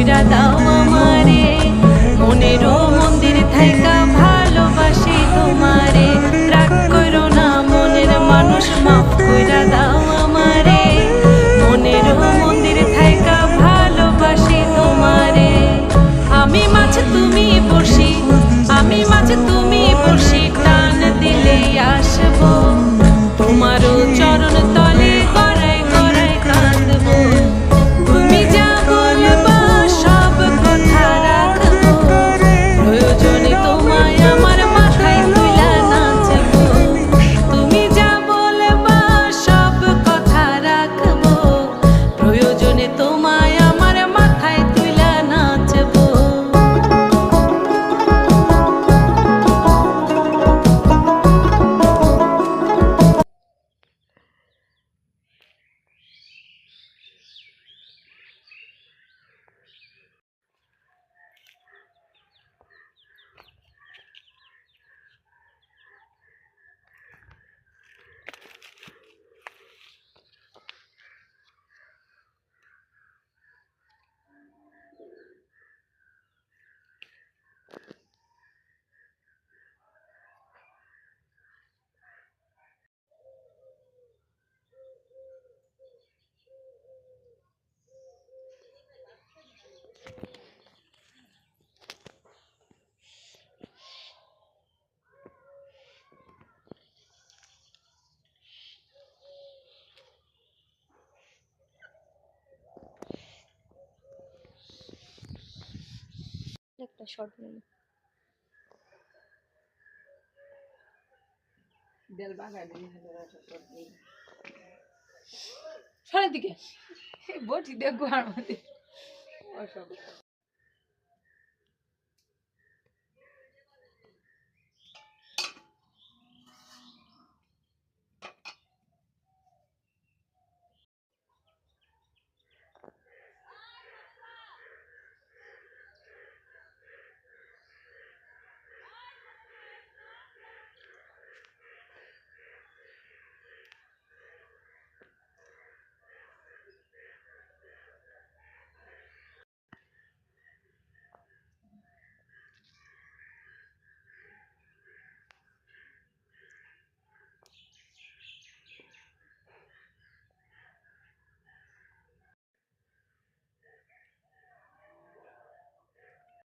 কইরা দাও আমারে, মনেরও মন্দির থাইকা ভালোবাসি তোমারে। রাগ কইরো না মনের মানুষ, মাফ কইরা দাও আমারে, মনেরও মন্দির থাইকা ভালোবাসি তোমারে। আমি মাছ তুমি বড়শি, আমি মাছ তুমি বড়শি, টান দিলেই আসবো তোমারও চরণ তলে গড়াই গড়াই কাঁদবো। তুমি যা বলবা সব কথা রাখবো, প্রয়োজনে তোমায় আমার মাথায় তুইলা নাচবো। তুমি যা বলবা সব কথা রাখবো, প্রয়োজনে তোমায় আমার মাথায় তুইলা নাচবো। একটা শর্ট নিন। সরের দিকে বটি দেখবো আর মধ্যে